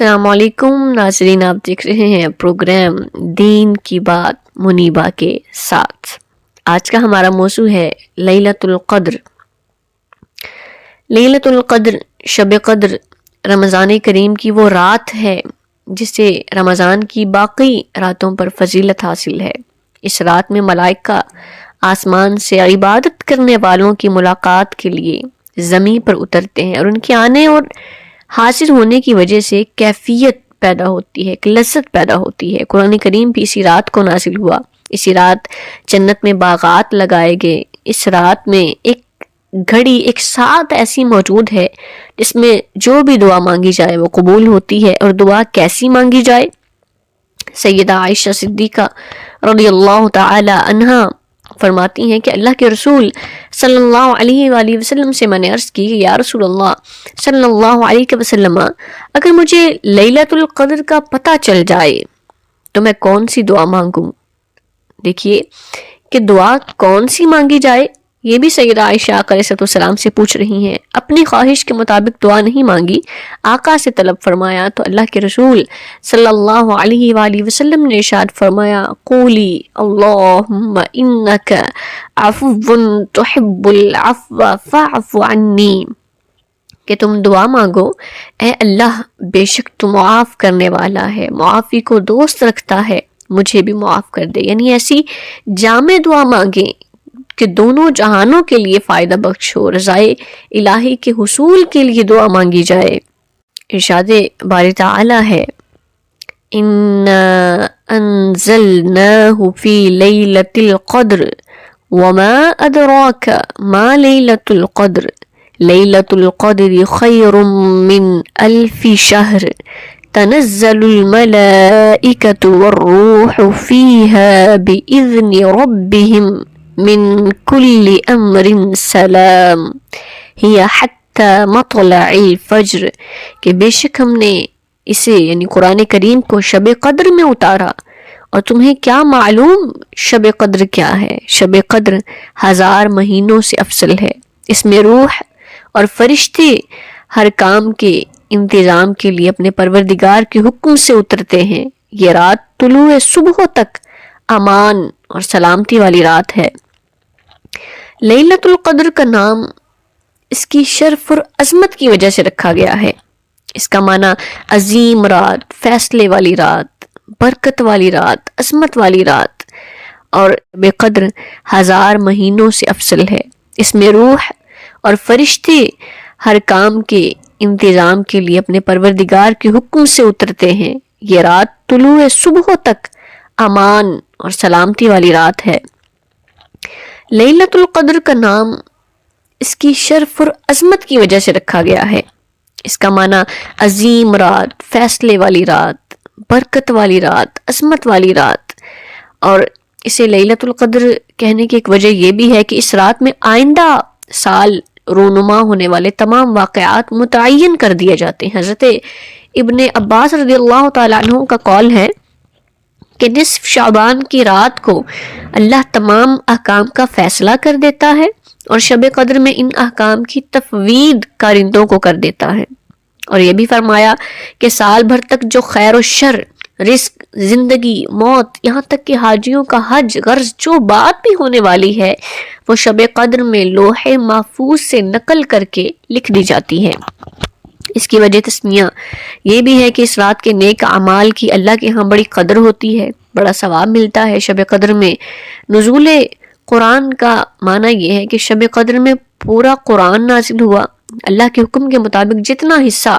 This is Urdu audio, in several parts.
السلام علیکم ناظرین، آپ دیکھ رہے ہیں پروگرام دین کی بات منیبہ کے ساتھ۔ آج کا ہمارا موضوع ہے لیلۃ القدر۔ لیلۃ القدر، شب قدر، رمضان کریم کی وہ رات ہے جسے رمضان کی باقی راتوں پر فضیلت حاصل ہے۔ اس رات میں ملائکہ آسمان سے عبادت کرنے والوں کی ملاقات کے لیے زمین پر اترتے ہیں، اور ان کے آنے اور حاضر ہونے کی وجہ سے کیفیت پیدا ہوتی ہے، ایک لذت پیدا ہوتی ہے۔ قرآن کریم بھی اسی رات کو نازل ہوا۔ اسی رات جنت میں باغات لگائے گئے۔ اس رات میں ایک گھڑی، ایک ساعت ایسی موجود ہے جس میں جو بھی دعا مانگی جائے وہ قبول ہوتی ہے۔ اور دعا کیسی مانگی جائے؟ سیدہ عائشہ صدیقہ رضی اللہ تعالی عنہا فرماتی ہیں کہ اللہ کے رسول صلی اللہ علیہ وآلہ وسلم سے میں نے عرض کی کہ یا رسول اللہ صلی اللہ علیہ وسلم، اگر مجھے لیلۃ القدر کا پتہ چل جائے تو میں کون سی دعا مانگوں؟ دیکھیے کہ دعا کون سی مانگی جائے، یہ بھی سیدہ عائشہ آقا علیہ السلام سے پوچھ رہی ہیں۔ اپنی خواہش کے مطابق دعا نہیں مانگی، آقا سے طلب فرمایا تو اللہ کے رسول صلی اللہ علیہ وآلہ وسلم نے ارشاد فرمایا قولی اللہم انک عفو تحب العفو فاعف عنی، کہ تم دعا مانگو اے اللہ بے شک تو معاف کرنے والا ہے، معافی کو دوست رکھتا ہے، مجھے بھی معاف کر دے۔ یعنی ایسی جامع دعا مانگیں کہ دونوں جہانوں کے لیے فائدہ بخش ہو، رضائے الہی کے حصول کے لیے دعا مانگی جائے۔ ارشاد باری تعالی ہے اِنَّا أَنزَلْنَاهُ فِي لَيْلَةِ الْقَدْرِ وَمَا أَدْرَاكَ مَا لَيْلَةُ الْقَدْرِ لَيْلَةُ الْقَدْرِ خَيْرٌ مِّنْ أَلْفِ شَهْرٍ تَنَزَّلُ الْمَلَائِكَةُ وَالرُّوحُ فِيهَا بِإِذْنِ رَبِّهِمْ من کل امر سلام ہی حتی مطلع الفجر، کہ بے شک ہم نے اسے یعنی قرآن کریم کو شب قدر میں اتارا، اور تمہیں کیا معلوم شب قدر کیا ہے؟ شب قدر 1000 مہینوں سے افضل ہے۔ اس میں روح اور فرشتے ہر کام کے انتظام کے لیے اپنے پروردگار کے حکم سے اترتے ہیں۔ یہ رات طلوع صبح تک امان اور سلامتی والی رات ہے۔ لیلۃ القدر کا نام اس کی شرف اور عظمت کی وجہ سے رکھا گیا ہے۔ اس کا معنی عظیم رات، فیصلے والی رات، برکت والی رات، عظمت والی رات، اور بے قدر 1000 مہینوں سے افضل ہے۔ اس میں روح اور فرشتے ہر کام کے انتظام کے لیے اپنے پروردگار کے حکم سے اترتے ہیں۔ یہ رات طلوع صبح تک امان اور سلامتی والی رات ہے۔ لیلۃ القدر کا نام اس کی شرف اور عظمت کی وجہ سے رکھا گیا ہے۔ اس کا معنی عظیم رات، فیصلے والی رات، برکت والی رات، عظمت والی رات، اور اسے لیلۃ القدر کہنے کی ایک وجہ یہ بھی ہے کہ اس رات میں آئندہ سال رونما ہونے والے تمام واقعات متعین کر دیے جاتے ہیں۔ حضرت ابن عباس رضی اللہ تعالیٰ عنہ کا قول ہے کہ نصف شعبان کی رات کو اللہ تمام احکام کا فیصلہ کر دیتا ہے، اور شب قدر میں ان احکام کی تفویض کارندوں کو کر دیتا ہے۔ اور یہ بھی فرمایا کہ سال بھر تک جو خیر و شر، رزق، زندگی، موت، یہاں تک کہ حاجیوں کا حج، غرض جو بات بھی ہونے والی ہے وہ شب قدر میں لوح محفوظ سے نقل کر کے لکھ دی جاتی ہے۔ اس کی وجہ تسمیہ یہ بھی ہے کہ اس رات کے نیک اعمال کی اللہ کے ہاں بڑی قدر ہوتی ہے، بڑا ثواب ملتا ہے۔ شب قدر میں نزول قرآن کا معنی یہ ہے کہ شب قدر میں پورا قرآن نازل ہوا۔ اللہ کے حکم کے مطابق جتنا حصہ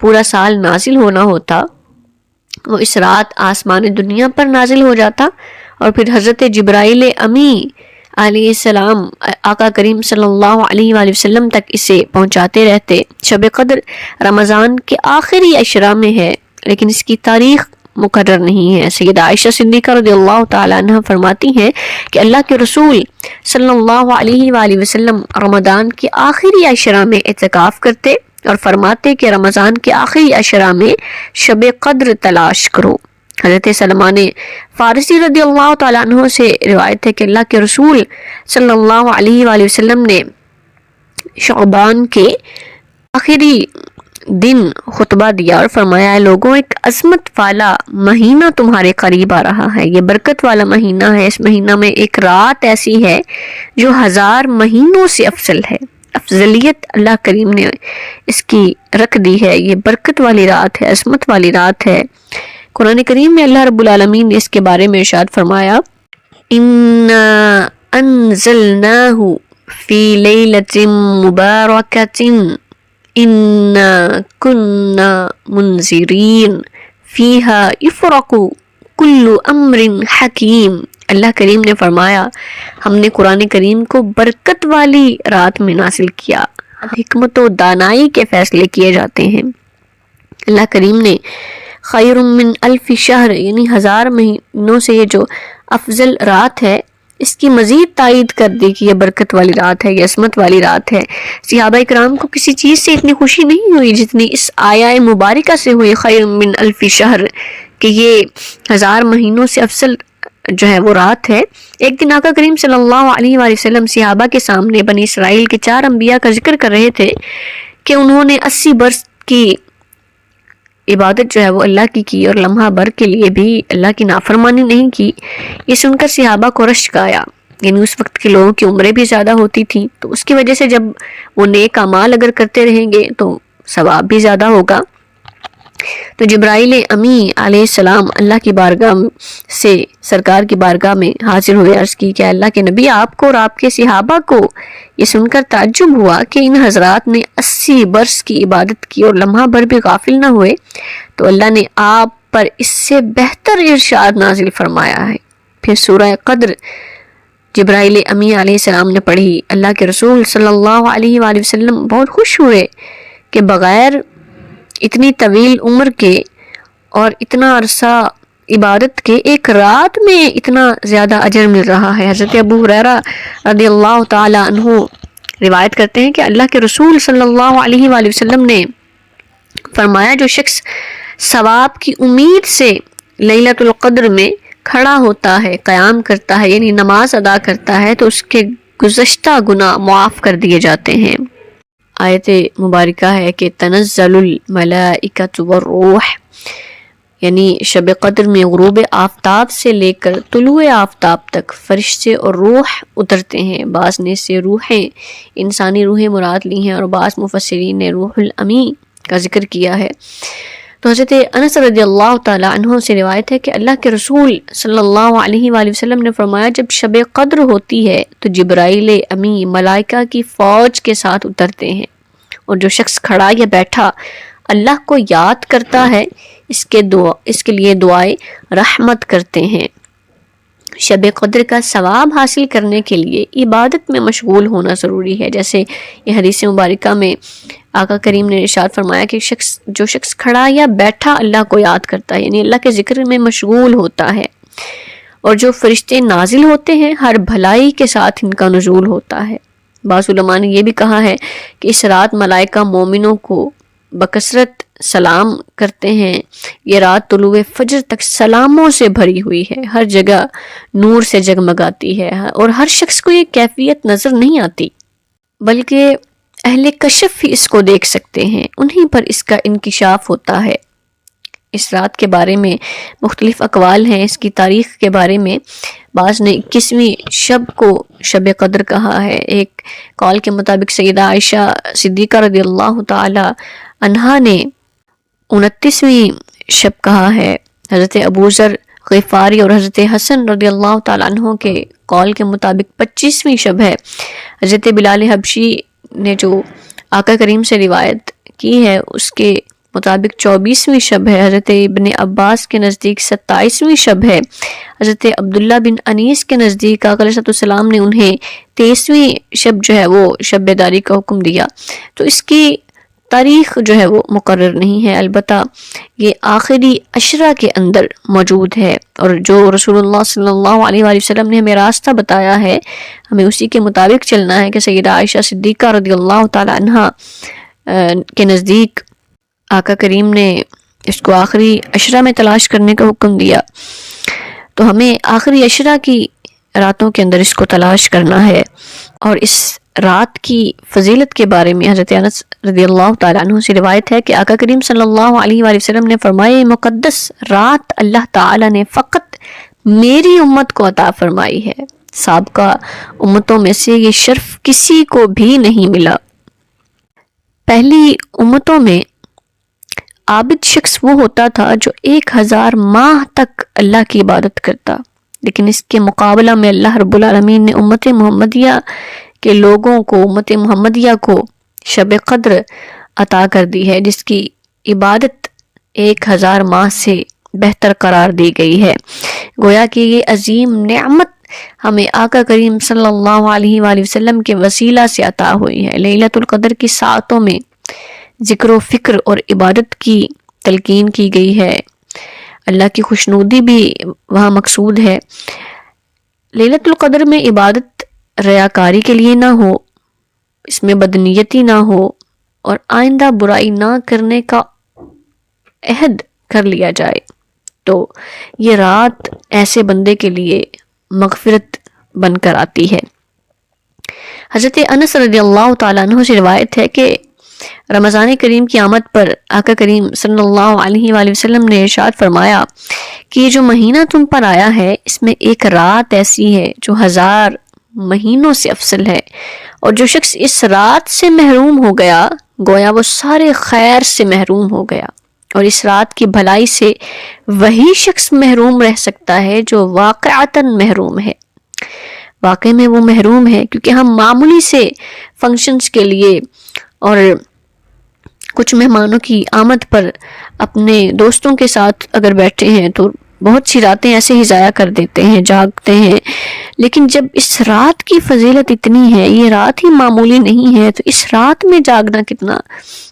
پورا سال نازل ہونا ہوتا وہ اس رات آسمان دنیا پر نازل ہو جاتا، اور پھر حضرت جبرائیل امی علیہ السلام آقا کریم صلی اللہ علیہ وآلہ وسلم تک اسے پہنچاتے رہتے۔ شب قدر رمضان کے آخری عشرہ میں ہے، لیکن اس کی تاریخ مقرر نہیں ہے۔ سیدہ عائشہ صدیقہ رضی اللہ تعالیٰ عنہ فرماتی ہیں کہ اللہ کے رسول صلی اللہ علیہ وآلہ وسلم رمضان کے آخری عشرہ میں اعتکاف کرتے اور فرماتے کہ رمضان کے آخری عشرہ میں شب قدر تلاش کرو۔ حضرت سلمان فارسی رضی اللہ تعالیٰ عنہ سے روایت ہے کہ اللہ کے رسول صلی اللہ علیہ وآلہ وسلم نے شعبان کے آخری دن خطبہ دیا اور فرمایا اے لوگوں ایک عظمت والا مہینہ تمہارے قریب آ رہا ہے، یہ برکت والا مہینہ ہے، اس مہینہ میں ایک رات ایسی ہے جو 1000 مہینوں سے افضل ہے۔ افضلیت اللہ کریم نے اس کی رکھ دی ہے، یہ برکت والی رات ہے، عظمت والی رات ہے۔ قرآن کریم میں اللہ رب العالمین نے اس کے بارے میں ارشاد فرمایا اِنَّا أَنزَلْنَاهُ فِي لَيْلَةٍ مُبَارَكَةٍ إِنَّا كُنَّا مُنذِرِينَ فِيهَا يُفْرَقُ كُلُّ أَمْرٍ حَكِيمٍ۔ اللہ کریم نے فرمایا ہم نے قرآن کریم کو برکت والی رات میں نازل کیا، حکمت و دانائی کے فیصلے کیے جاتے ہیں۔ اللہ کریم نے خیر من الف شہر یعنی 1000 مہینوں سے یہ جو افضل رات ہے اس کی مزید تائید کر دی کہ یہ برکت والی رات ہے، یہ عصمت والی رات ہے۔ صحابہ اکرام کو کسی چیز سے اتنی خوشی نہیں ہوئی جتنی اس آیہ مبارکہ سے ہوئی خیر من الف شہر، کہ یہ 1000 مہینوں سے افضل جو ہے وہ رات ہے۔ ایک دن آقا کریم صلی اللہ علیہ وآلہ وسلم صحابہ کے سامنے بنی اسرائیل کے 4 انبیاء کا ذکر کر رہے تھے کہ انہوں نے 80 برس کی عبادت جو ہے وہ اللہ کی اور لمحہ بھر کے لیے بھی اللہ کی نافرمانی نہیں کی۔ یہ سن کر صحابہ کو رشک آیا، یعنی اس وقت کے لوگوں کی عمریں بھی زیادہ ہوتی تھیں، تو اس کی وجہ سے جب وہ نیک اعمال اگر کرتے رہیں گے تو ثواب بھی زیادہ ہوگا۔ تو جبرائیل امی علیہ السلام اللہ کی بارگاہ سے سرکار کی بارگاہ میں حاضر ہوئے، عرض کی کہ اللہ کے نبی آپ کو اور آپ کے صحابہ کو یہ سن کر تعجب ہوا کہ ان حضرات نے 80 برس کی عبادت کی اور لمحہ بھر بھی غافل نہ ہوئے، تو اللہ نے آپ پر اس سے بہتر ارشاد نازل فرمایا ہے۔ پھر سورہ قدر جبرائیل امی علیہ السلام نے پڑھی، اللہ کے رسول صلی اللہ علیہ وآلہ وسلم بہت خوش ہوئے کہ بغیر اتنی طویل عمر کے اور اتنا عرصہ عبادت کے ایک رات میں اتنا زیادہ اجر مل رہا ہے۔ حضرت ابو ہریرہ رضی اللہ تعالی عنہ روایت کرتے ہیں کہ اللہ کے رسول صلی اللہ علیہ وآلہ وسلم نے فرمایا جو شخص ثواب کی امید سے لیلۃ القدر میں کھڑا ہوتا ہے، قیام کرتا ہے، یعنی نماز ادا کرتا ہے، تو اس کے گزشتہ گناہ معاف کر دیے جاتے ہیں۔ آیت مبارکہ ہے کہ تنزل الملائکۃ والروح، یعنی شب قدر میں غروب آفتاب سے لے کر طلوع آفتاب تک فرشتے اور روح اترتے ہیں۔ بعض نے سے روحیں انسانی روحیں مراد لی ہیں اور بعض مفسرین نے روح الامی کا ذکر کیا ہے۔ تو حضرت انس رضی اللہ تعالی عنہ سے روایت ہے کہ اللہ کے رسول صلی اللہ علیہ وآلہ وسلم نے فرمایا جب شب قدر ہوتی ہے تو جبرائیل امی ملائکہ کی فوج کے ساتھ اترتے ہیں، اور جو شخص کھڑا یا بیٹھا اللہ کو یاد کرتا ہے اس کے لیے دعائے رحمت کرتے ہیں۔ شب قدر کا ثواب حاصل کرنے کے لیے عبادت میں مشغول ہونا ضروری ہے، جیسے یہ حدیث مبارکہ میں آقا کریم نے ارشاد فرمایا کہ جو شخص کھڑا یا بیٹھا اللہ کو یاد کرتا ہے، یعنی اللہ کے ذکر میں مشغول ہوتا ہے، اور جو فرشتے نازل ہوتے ہیں ہر بھلائی کے ساتھ ان کا نزول ہوتا ہے۔ بعض علماء نے یہ بھی کہا ہے کہ اس رات ملائکہ مومنوں کو بکثرت سلام کرتے ہیں۔ یہ رات طلوع فجر تک سلاموں سے بھری ہوئی ہے، ہر جگہ نور سے جگمگاتی ہے، اور ہر شخص کو یہ کیفیت نظر نہیں آتی بلکہ اہل کشف ہی اس کو دیکھ سکتے ہیں، انہیں پر اس کا انکشاف ہوتا ہے۔ اس رات کے بارے میں مختلف اقوال ہیں، اس کی تاریخ کے بارے میں بعض نے 21ویں شب کو شب قدر کہا ہے۔ ایک قول کے مطابق سیدہ عائشہ صدیقہ رضی اللہ تعالی عنہا نے 29ویں شب کہا ہے۔ حضرت ابو ذر غفاری اور حضرت حسن رضی اللہ تعالیٰ عنہ کے قول کے مطابق 25ویں شب ہے۔ حضرت بلال حبشی نے جو آقا کریم سے روایت کی ہے اس کے مطابق 24ویں شب ہے۔ حضرت ابن عباس کے نزدیک 27ویں شب ہے۔ حضرت عبداللہ بن انیس کے نزدیک آقا علیہ السلام نے انہیں 23ویں شب جو ہے وہ شب بیداری کا حکم دیا۔ تو اس کی تاریخ جو ہے وہ مقرر نہیں ہے، البتہ یہ آخری عشرہ کے اندر موجود ہے، اور جو رسول اللہ صلی اللہ علیہ وآلہ وسلم نے ہمیں راستہ بتایا ہے ہمیں اسی کے مطابق چلنا ہے کہ سیدہ عائشہ صدیقہ رضی اللہ تعالی عنہا کے نزدیک آقا کریم نے اس کو آخری عشرہ میں تلاش کرنے کا حکم دیا، تو ہمیں آخری عشرہ کی راتوں کے اندر اس کو تلاش کرنا ہے، اور اس رات کی فضیلت کے بارے میں حضرت انس رضی اللہ تعالیٰ عنہ سے روایت ہے کہ آقا کریم صلی اللہ علیہ وآلہ وسلم نے فرمایا یہ مقدس رات اللہ تعالیٰ نے فقط میری امت کو عطا فرمائی ہے، سابقہ امتوں میں سے یہ شرف کسی کو بھی نہیں ملا۔ پہلی امتوں میں عابد شخص وہ ہوتا تھا جو 1000 ماہ تک اللہ کی عبادت کرتا، لیکن اس کے مقابلہ میں اللہ رب العالمین نے امت محمدیہ کے لوگوں کو، امت محمدیہ کو شب قدر عطا کر دی ہے، جس کی عبادت 1000 ماہ سے بہتر قرار دی گئی ہے۔ گویا کہ یہ عظیم نعمت ہمیں آقا کریم صلی اللہ علیہ وآلہ وسلم کے وسیلہ سے عطا ہوئی ہے۔ لیلۃ القدر کی ساعتوں میں ذکر و فکر اور عبادت کی تلقین کی گئی ہے، اللہ کی خوشنودی بھی وہاں مقصود ہے۔ لیلۃ القدر میں عبادت ریاکاری کے لیے نہ ہو، اس میں بدنیتی نہ ہو، اور آئندہ برائی نہ کرنے کا عہد کر لیا جائے، تو یہ رات ایسے بندے کے لیے مغفرت بن کر آتی ہے۔ حضرت انس رضی اللہ تعالیٰ عنہ سے روایت ہے کہ رمضان کریم کی آمد پر آقا کریم صلی اللہ علیہ وآلہ وسلم نے ارشاد فرمایا کہ یہ جو مہینہ تم پر آیا ہے اس میں ایک رات ایسی ہے جو 1000 مہینوں سے افضل ہے، اور جو شخص اس رات سے محروم ہو گیا گویا وہ سارے خیر سے محروم ہو گیا، اور اس رات کی بھلائی سے وہی شخص محروم رہ سکتا ہے جو واقعتاً محروم ہے۔ واقع میں وہ محروم ہے کیونکہ ہم معمولی سے فنکشنز کے لیے اور کچھ مہمانوں کی آمد پر اپنے دوستوں کے ساتھ اگر بیٹھے ہیں تو بہت سی راتیں ایسے ہی ضائع کر دیتے ہیں، جاگتے ہیں، لیکن جب اس رات کی فضیلت اتنی ہے، یہ رات ہی معمولی نہیں ہے، تو اس رات میں جاگنا کتنا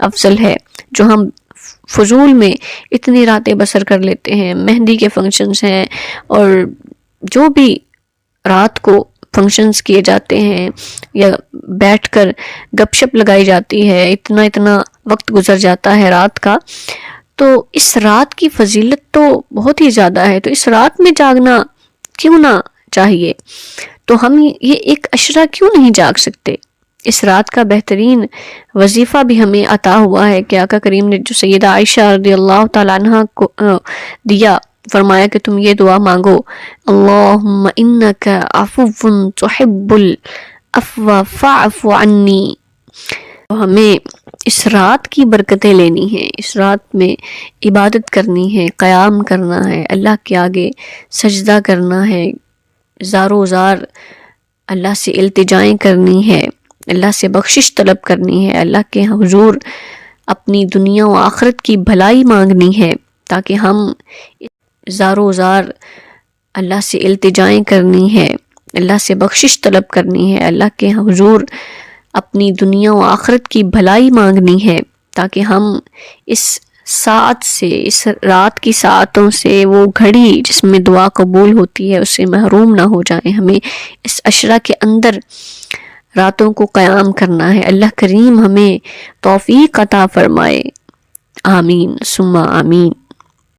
افضل ہے، جو ہم فضول میں اتنی راتیں بسر کر لیتے ہیں۔ مہندی کے فنکشنز ہیں اور جو بھی رات کو فنکشنز کیے جاتے ہیں یا بیٹھ کر گپ شپ لگائی جاتی ہے، اتنا وقت گزر جاتا ہے رات کا، تو اس رات کی فضیلت تو بہت ہی زیادہ ہے، تو اس رات میں جاگنا کیوں نہ چاہیے؟ تو ہم یہ ایک عشرہ کیوں نہیں جاگ سکتے؟ اس رات کا بہترین وظیفہ بھی ہمیں عطا ہوا ہے کہ آقا کریم نے جو سیدہ عائشہ رضی اللہ تعالیٰ عنہ کو دیا، فرمایا کہ تم یہ دعا مانگو، اللہم انک عفو تحب العفو فاعف عنی۔ ہمیں اس رات کی برکتیں لینی ہیں، اس رات میں عبادت کرنی ہے، قیام کرنا ہے، اللہ کے آگے سجدہ کرنا ہے، زار و زار اللہ سے التجائیں کرنی ہے، اللہ سے بخشش طلب کرنی ہے، اللہ کے حضور اپنی دنیا و آخرت کی بھلائی مانگنی ہے، تاکہ ہم زار و زار اللہ سے التجائیں کرنی ہے، اللہ سے بخشش طلب کرنی ہے، اللہ کے حضور اپنی دنیا و آخرت کی بھلائی مانگنی ہے، تاکہ ہم اس ساعت سے، اس رات کی ساعتوں سے، وہ گھڑی جس میں دعا قبول ہوتی ہے، اس سے محروم نہ ہو جائیں۔ ہمیں اس عشرہ کے اندر راتوں کو قیام کرنا ہے۔ اللہ کریم ہمیں توفیق عطا فرمائے، آمین ثم آمین۔